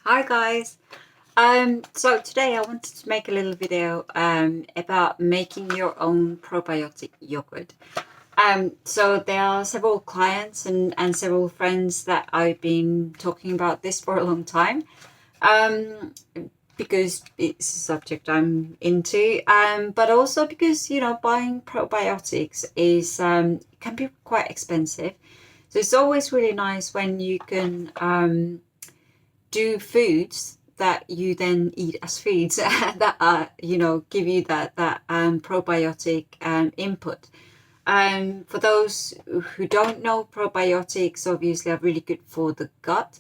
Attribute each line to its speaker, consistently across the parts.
Speaker 1: Hi guys. So today I wanted to make a little video about making your own probiotic yogurt. So there are several clients and several friends that I've been talking about this for a long time. Um, because it's a subject I'm into, but also because buying probiotics is can be quite expensive. So it's always really nice when you can do foods that you then eat as foods that are give you that probiotic input. For those who don't know, probiotics obviously are really good for the gut.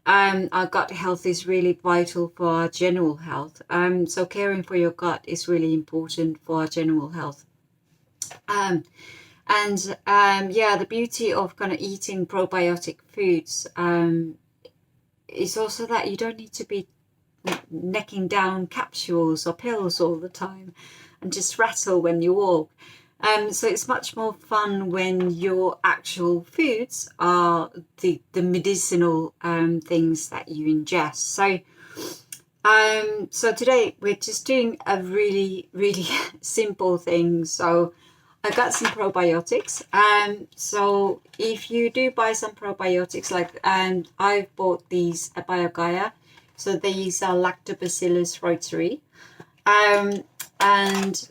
Speaker 1: Our gut health is really vital for our general health. So caring for your gut is really important for our general health. Um, the beauty of kind of eating probiotic foods is also that you don't need to be necking down capsules or pills all the time and just rattle when you walk. So it's much more fun when your actual foods are the medicinal things that you ingest. So today we're just doing a really, really simple thing. So I got some probiotics. So if you do buy some probiotics, like I've bought these at BioGaia. So these are Lactobacillus reuteri. And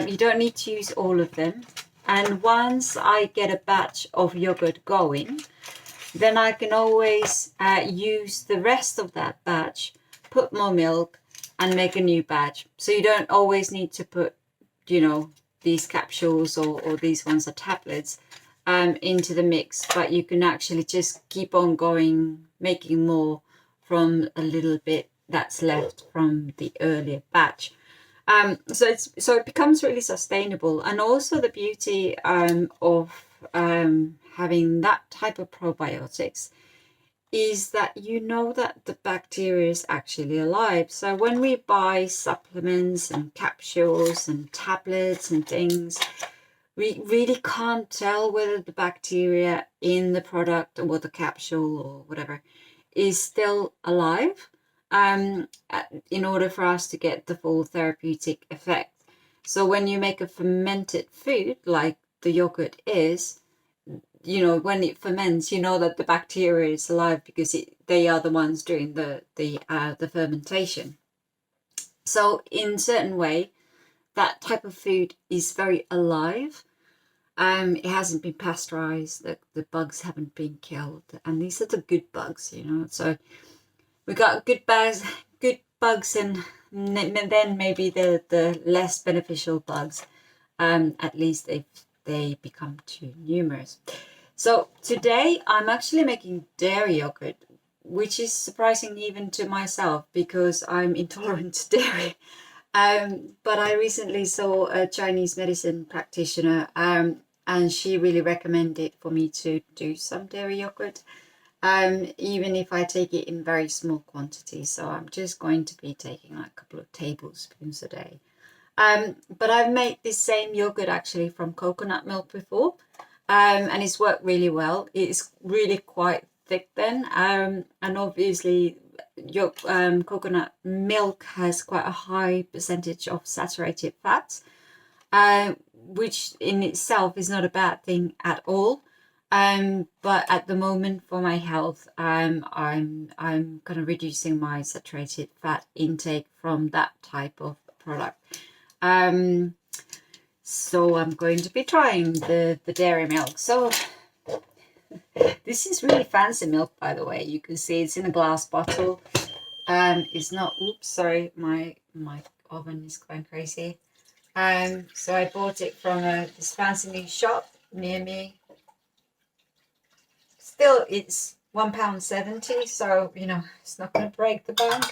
Speaker 1: you don't need to use all of them. And once I get a batch of yogurt going, then I can always use the rest of that batch, put more milk, and make a new batch. So you don't always need to put, these capsules or these ones are tablets into the mix, but you can actually just keep on going, making more from a little bit that's left from the earlier batch. So it becomes really sustainable, and also the beauty of having that type of probiotics is that that the bacteria is actually alive. So when we buy supplements and capsules and tablets and things, we really can't tell whether the bacteria in the product or the capsule or whatever is still alive in order for us to get the full therapeutic effect. So when you make a fermented food like the yogurt is, when it ferments, that the bacteria is alive because they are the ones doing the fermentation. So in a certain way, that type of food is very alive. It hasn't been pasteurized. The bugs haven't been killed, and these are the good bugs, So we got good bugs, and then maybe the less beneficial bugs. At least if they become too numerous. So today I'm actually making dairy yogurt, which is surprising even to myself because I'm intolerant to dairy. But I recently saw a Chinese medicine practitioner, and she really recommended for me to do some dairy yogurt, even if I take it in very small quantities. So I'm just going to be taking like a couple of tablespoons a day. But I've made this same yogurt actually from coconut milk before, and it's worked really well. It's really quite thick then, and obviously your coconut milk has quite a high percentage of saturated fats, which in itself is not a bad thing at all. But at the moment for my health, I'm kind of reducing my saturated fat intake from that type of product. So I'm going to be trying the dairy milk. So this is really fancy milk, by the way. You can see it's in a glass bottle. It's not, oops, sorry, my oven is going crazy. So I bought it from this fancy new shop near me. Still, it's £1.70, so it's not going to break the bank.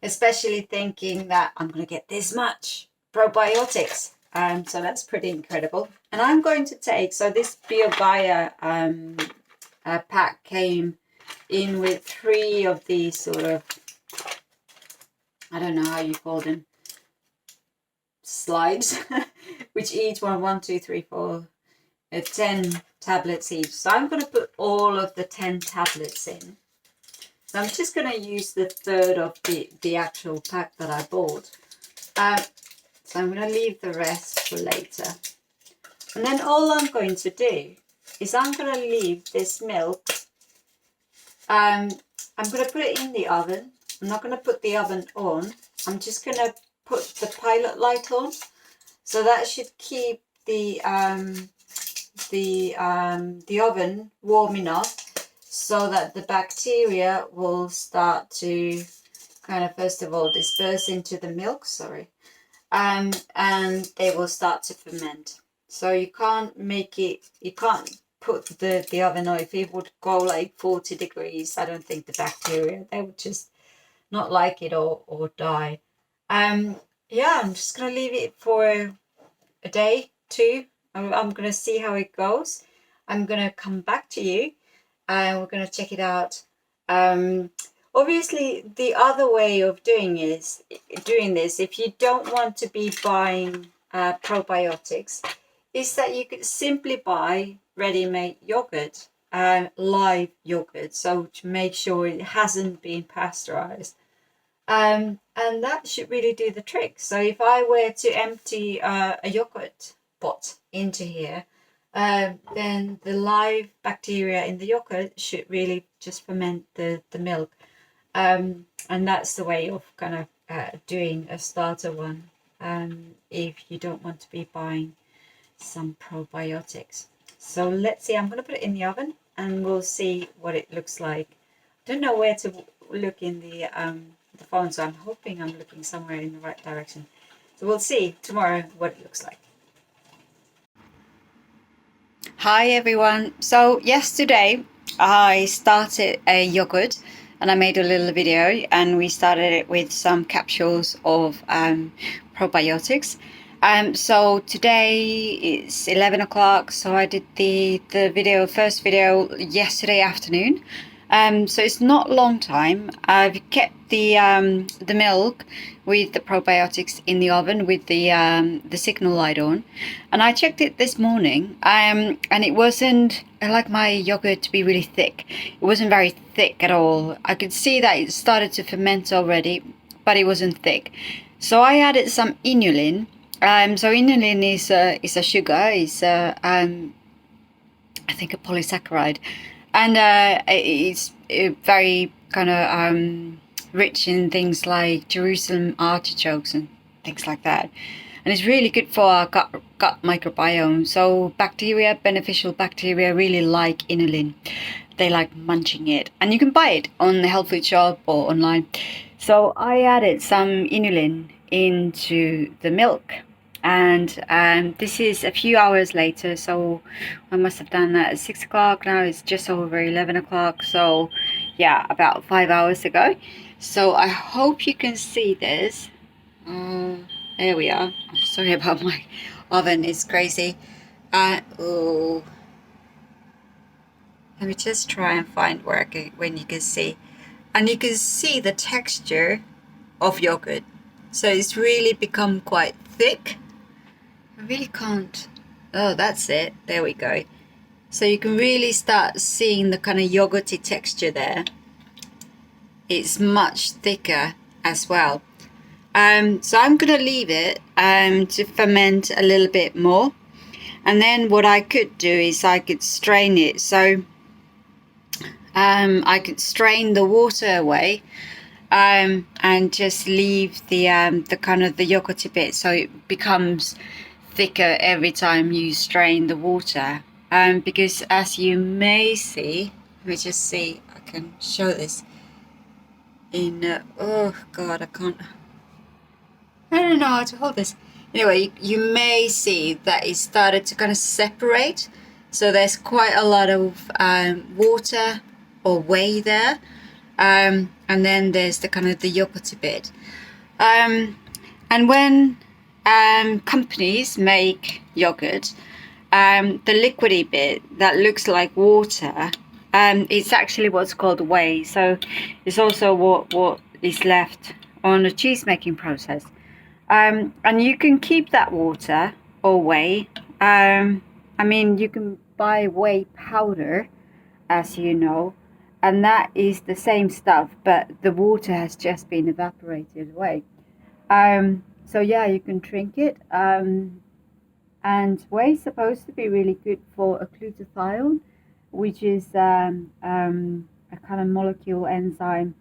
Speaker 1: Especially thinking that I'm going to get this much probiotics. So that's pretty incredible. And I'm going to take, so this BioGaia pack came in with 3 of these sort of, I don't know how you call them, slides, which each one, 1, 2, 3, 4, 10 tablets each. So I'm going to put all of the 10 tablets in. So I'm just going to use the third of the actual pack that I bought. So I'm going to leave the rest for later. And then all I'm going to do is I'm going to leave this milk. I'm going to put it in the oven. I'm not going to put the oven on. I'm just going to put the pilot light on. So that should keep the oven warm enough so that the bacteria will start to kind of first of all disperse into the milk, and they will start to ferment. So you can't put the oven on. If it would go like 40 degrees, I don't think the bacteria, they would just not like it or die. Yeah, I'm just gonna leave it for a day, two. I'm gonna see how it goes. I'm gonna come back to you and we're gonna check it out. Obviously, the other way of doing this, if you don't want to be buying probiotics, is that you could simply buy ready-made yogurt, live yogurt, so to make sure it hasn't been pasteurized. And that should really do the trick. So if I were to empty a yogurt pot into here, then the live bacteria in the yogurt should really just ferment the milk. And that's the way of kind of doing a starter one, if you don't want to be buying some probiotics. So let's see, I'm going to put it in the oven and we'll see what it looks like. I don't know where to look in the phone, so I'm hoping I'm looking somewhere in the right direction. So we'll see tomorrow what it looks like. Hi everyone. So yesterday I started a yogurt and I made a little video, and we started it with some capsules of probiotics. So today it's 11 o'clock, so I did the first video yesterday afternoon. So it's not a long time. I've kept the milk with the probiotics in the oven with the signal light on, and I checked it this morning. And it wasn't, I like my yogurt to be really thick. It wasn't very thick at all. I could see that it started to ferment already, but it wasn't thick. So I added some inulin. So inulin is a sugar. It's I think a polysaccharide, and it's very kind of rich in things like Jerusalem artichokes and things like that, and it's really good for our gut microbiome. So beneficial bacteria really like inulin. They like munching it, and you can buy it on the health food shop or online. So I added some inulin into the milk, and this is a few hours later, so I must have done that at 6 o'clock. Now it's just over 11 o'clock, so yeah, about 5 hours ago. So I hope you can see this. There we are. Sorry about my oven, it's crazy. Oh, let me just try and find when you can see, and you can see the texture of yogurt. So it's really become quite thick. I really can't. Oh, that's it. There we go. So you can really start seeing the kind of yogurty texture there. It's much thicker as well. So I'm going to leave it to ferment a little bit more. And then what I could do is I could strain it. So I could strain the water away, and just leave the kind of the yogurty bit, so it becomes thicker every time you strain the water. Because as you may see, let me just see, I can show this in oh god, I don't know how to hold this. Anyway, you may see that it started to kind of separate, so there's quite a lot of water or whey there, and then there's the kind of the yogurty bit, and when companies make yogurt, the liquidy bit that looks like water, it's actually what's called whey. So it's also what is left on the cheese making process, and you can keep that water or whey. I mean, you can buy whey powder, as you know, and that is the same stuff, but the water has just been evaporated away. So yeah, you can drink it. And whey is supposed to be really good for a glutathione, which is a kind of molecule enzyme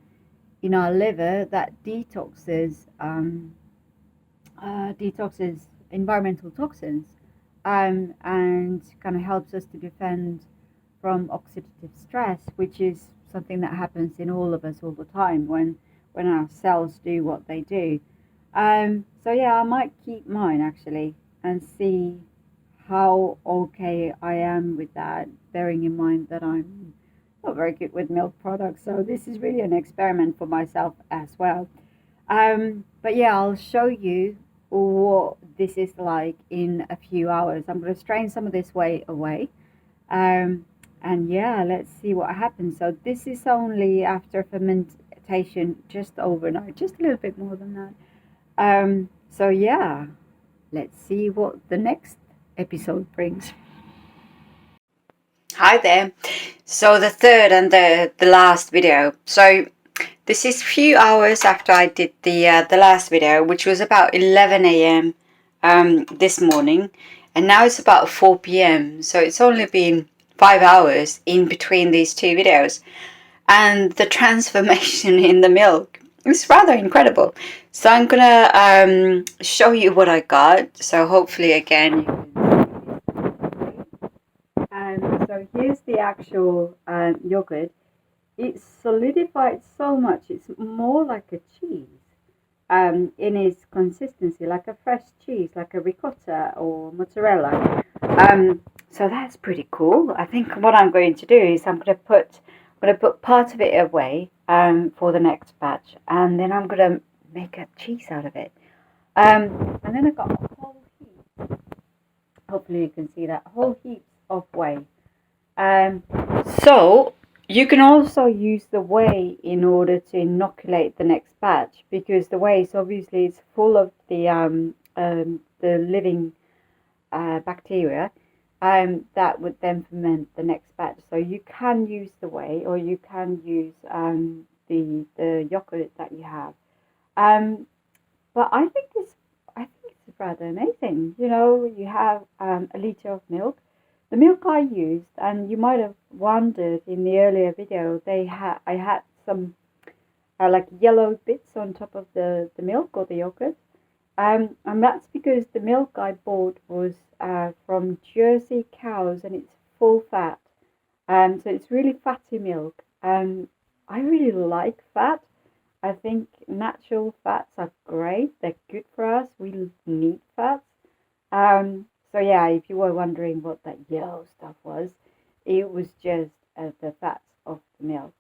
Speaker 1: in our liver that detoxes environmental toxins, and kind of helps us to defend from oxidative stress, which is something that happens in all of us all the time when our cells do what they do. So yeah, I might keep mine actually and see how okay I am with that, bearing in mind that I'm not very good with milk products. So this is really an experiment for myself as well. But yeah, I'll show you what this is like in a few hours. I'm going to strain some of this whey away. Um, and yeah, let's see what happens. So this is only after fermentation, just overnight, just a little bit more than that. So yeah, let's see what the next episode brings. Hi there. So the third and the last video. So this is a few hours after I did the last video, which was about 11 a.m. This morning, and now it's about 4 p.m. So it's only been 5 hours in between these two videos, and the transformation in the milk is rather incredible. So I'm gonna show you what I got. So hopefully again you can. And so here's the actual yogurt. It's solidified so much, it's more like a cheese in its consistency, like a fresh cheese, like a ricotta or mozzarella. So that's pretty cool. I think what I'm going to do is I'm going to put part of it away for the next batch, and then I'm going to make a cheese out of it. And then I've got a whole heap. Hopefully you can see that whole heap of whey. So you can also use the whey in order to inoculate the next batch, because the whey is obviously it's full of the living bacteria that would then ferment the next batch. So you can use the whey, or you can use the yogurt that you have. But I think it's rather amazing. You know, you have a liter of milk. The milk I used, and you might have wondered in the earlier video, I had some like yellow bits on top of the milk or the yogurt. And that's because the milk I bought was from Jersey cows, and it's full fat. So it's really fatty milk. I really like fat. I think natural fats are great. They're good for us. We need fats. So yeah, if you were wondering what that yellow stuff was, it was just the fats of the milk.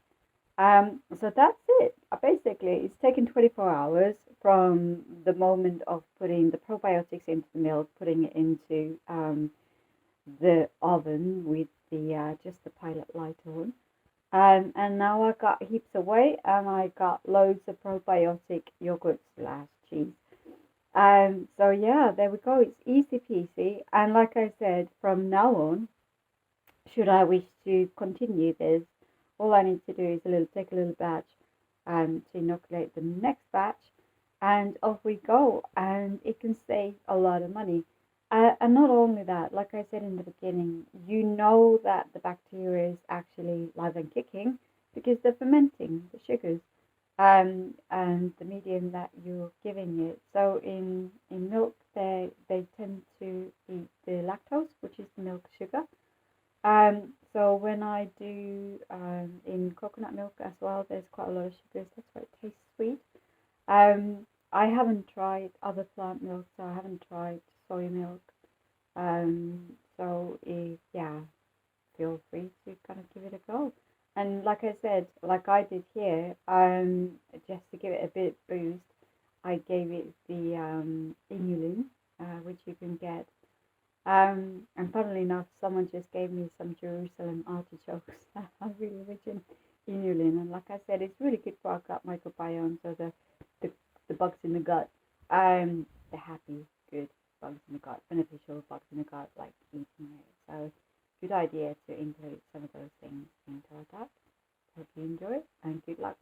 Speaker 1: So that's it. Basically, it's taken 24 hours from the moment of putting the probiotics into the milk, putting it into the oven with the just the pilot light on. And now I got heaps away, and I got loads of probiotic yogurt slash cheese. So yeah, there we go. It's easy peasy. And like I said, from now on, should I wish to continue this, all I need to do is take a little batch to inoculate the next batch, and off we go. And it can save a lot of money. And not only that, like I said in the beginning, you know that the bacteria is actually live and kicking because they're fermenting the sugars and the medium that you're giving it. So in milk, they tend to eat the lactose, which is the milk sugar. So when I do in coconut milk as well, there's quite a lot of sugars. That's why it tastes sweet. I haven't tried other plant milk, so I haven't tried soy milk. So yeah, feel free to kind of give it a go. And like I said, like I did here, just to give it a bit boost, I gave it the inulin, which you can get. And funnily enough, someone just gave me some Jerusalem artichokes. I really rich in inulin, and like I said, it's really good for our gut microbiome. So the bugs in the gut, the happy, good bugs in the gut, beneficial bugs in the gut, like eating it. So good idea to include some of those things into our diet. So Hope you enjoy and good luck.